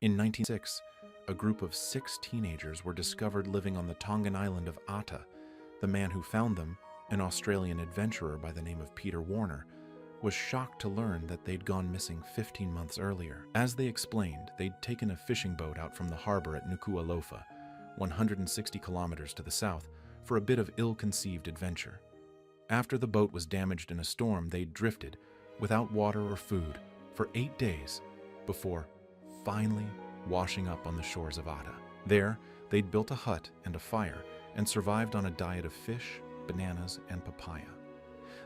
In 1906, a group of 6 teenagers were discovered living on the Tongan island of Ata. The man who found them, an Australian adventurer by the name of Peter Warner, was shocked to learn that they'd gone missing 15 months earlier. As they explained, they'd taken a fishing boat out from the harbor at Nuku'alofa, 160 kilometers to the south, for a bit of ill-conceived adventure. After the boat was damaged in a storm, they'd drifted, without water or food, for 8 days, before finally washing up on the shores of Ata. There, they'd built a hut and a fire and survived on a diet of fish, bananas, and papaya.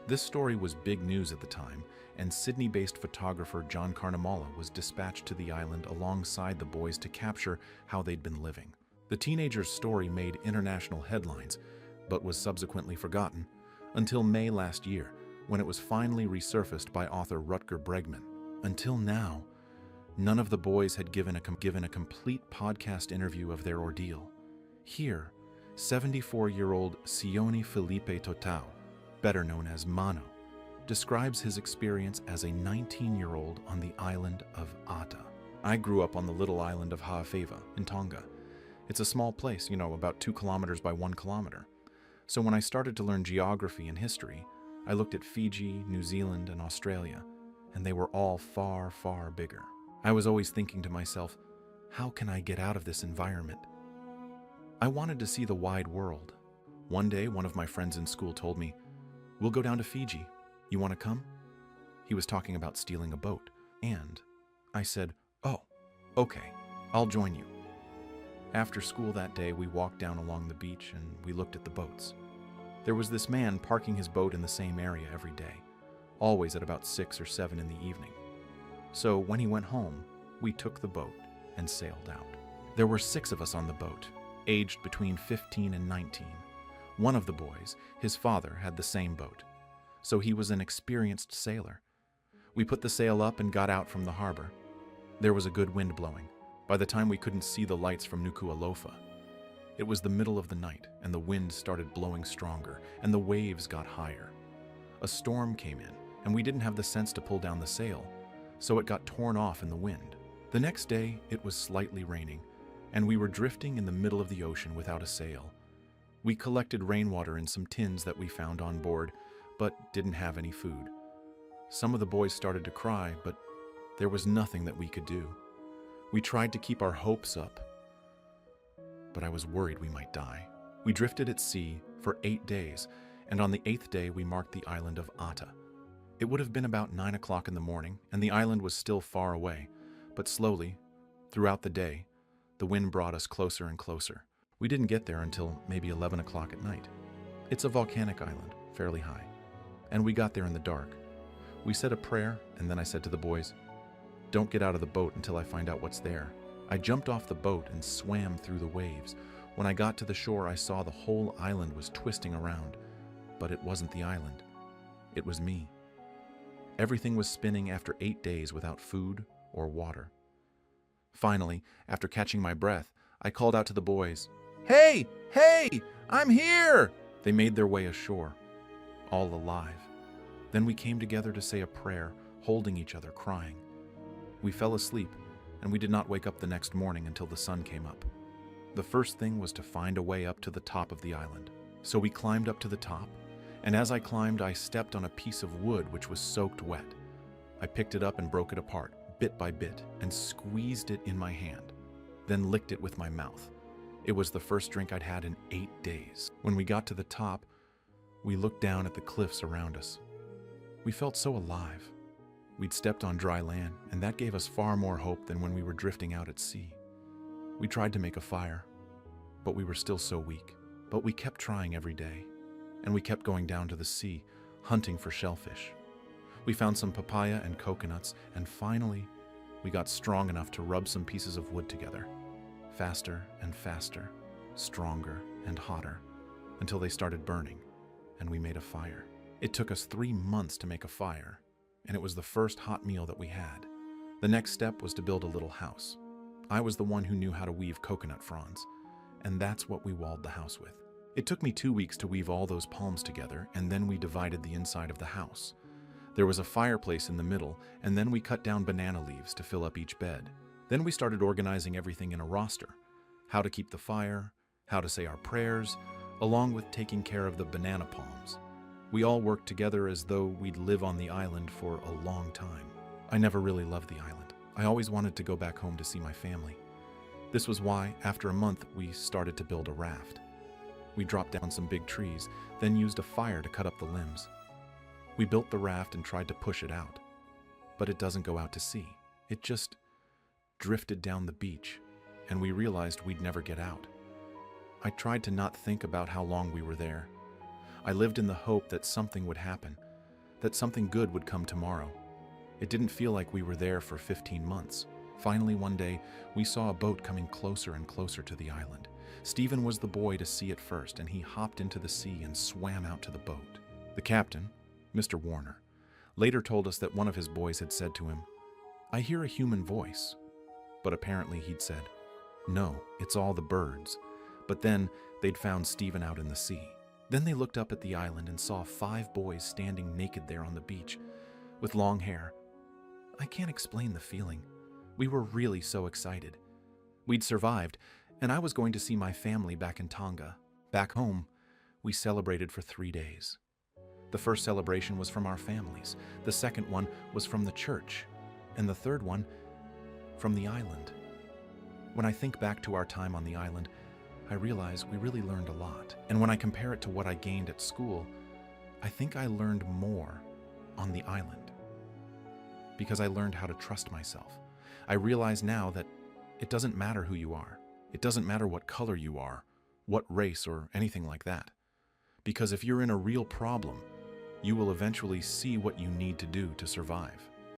This story was big news at the time, and Sydney-based photographer John Carnamala was dispatched to the island alongside the boys to capture how they'd been living. The teenagers' story made international headlines, but was subsequently forgotten until May last year, when it was finally resurfaced by author Rutger Bregman. Until now, none of the boys had given a complete podcast interview of their ordeal. Here, 74-year-old Sione Felipe Totau, better known as Mano, describes his experience as a 19-year-old on the island of Ata. I grew up on the little island of Ha'afeva in Tonga. It's a small place, about 2 kilometers by 1 kilometer. So when I started to learn geography and history, I looked at Fiji, New Zealand, and Australia, and they were all far, far bigger. I was always thinking to myself, how can I get out of this environment? I wanted to see the wide world. One day, one of my friends in school told me, "We'll go down to Fiji. You want to come?" He was talking about stealing a boat, and I said, "Oh, okay, I'll join you." After school that day, we walked down along the beach and we looked at the boats. There was this man parking his boat in the same area every day, always at about 6 or 7 in the evening. So when he went home, we took the boat and sailed out. There were 6 of us on the boat, aged between 15 and 19. One of the boys, his father, had the same boat, so he was an experienced sailor. We put the sail up and got out from the harbor. There was a good wind blowing. By the time we couldn't see the lights from Nuku'alofa, it was the middle of the night, and the wind started blowing stronger, and the waves got higher. A storm came in, and we didn't have the sense to pull down the sail, so it got torn off in the wind. The next day, it was slightly raining, and we were drifting in the middle of the ocean without a sail. We collected rainwater in some tins that we found on board, but didn't have any food. Some of the boys started to cry, but there was nothing that we could do. We tried to keep our hopes up, but I was worried we might die. We drifted at sea for 8 days, and on the 8th day we marked the island of Ata. It would have been about 9 o'clock in the morning, and the island was still far away, but slowly, throughout the day, the wind brought us closer and closer. We didn't get there until maybe 11 o'clock at night. It's a volcanic island, fairly high, and we got there in the dark. We said a prayer, and then I said to the boys, "Don't get out of the boat until I find out what's there." I jumped off the boat and swam through the waves. When I got to the shore, I saw the whole island was twisting around, but it wasn't the island. It was me. Everything was spinning after 8 days without food or water. Finally, after catching my breath, I called out to the boys, "Hey, hey, I'm here!" They made their way ashore, all alive. Then we came together to say a prayer, holding each other, crying. We fell asleep, and we did not wake up the next morning until the sun came up. The first thing was to find a way up to the top of the island. So we climbed up to the top, and as I climbed, I stepped on a piece of wood which was soaked wet. I picked it up and broke it apart, bit by bit, and squeezed it in my hand, then licked it with my mouth. It was the first drink I'd had in 8 days. When we got to the top, we looked down at the cliffs around us. We felt so alive. We'd stepped on dry land, and that gave us far more hope than when we were drifting out at sea. We tried to make a fire, but we were still so weak. But we kept trying every day, and we kept going down to the sea, hunting for shellfish. We found some papaya and coconuts, and finally, we got strong enough to rub some pieces of wood together. Faster and faster, stronger and hotter, until they started burning, and we made a fire. It took us 3 months to make a fire, and it was the first hot meal that we had. The next step was to build a little house. I was the one who knew how to weave coconut fronds, and that's what we walled the house with. It took me 2 weeks to weave all those palms together, and then we divided the inside of the house. There was a fireplace in the middle, and then we cut down banana leaves to fill up each bed. Then we started organizing everything in a roster: how to keep the fire, how to say our prayers, along with taking care of the banana palms. We all worked together as though we'd live on the island for a long time. I never really loved the island. I always wanted to go back home to see my family. This was why, after a month, we started to build a raft. We dropped down some big trees, then used a fire to cut up the limbs. We built the raft and tried to push it out. But it doesn't go out to sea. It just drifted down the beach, and we realized we'd never get out. I tried to not think about how long we were there. I lived in the hope that something would happen, that something good would come tomorrow. It didn't feel like we were there for 15 months. Finally, one day, we saw a boat coming closer and closer to the island. Stephen was the boy to see it first, and he hopped into the sea and swam out to the boat. The captain, Mr. Warner, later told us that one of his boys had said to him, "I hear a human voice." But apparently he'd said, "No, it's all the birds." But then they'd found Stephen out in the sea. Then they looked up at the island and saw 5 boys standing naked there on the beach, with long hair. I can't explain the feeling. We were really so excited. We'd survived, and I was going to see my family back in Tonga. Back home, we celebrated for 3 days. The first celebration was from our families, the second one was from the church, and the third one from the island. When I think back to our time on the island, I realize we really learned a lot. And when I compare it to what I gained at school, I think I learned more on the island. Because I learned how to trust myself. I realize now that it doesn't matter who you are. It doesn't matter what color you are, what race, or anything like that. Because if you're in a real problem, you will eventually see what you need to do to survive.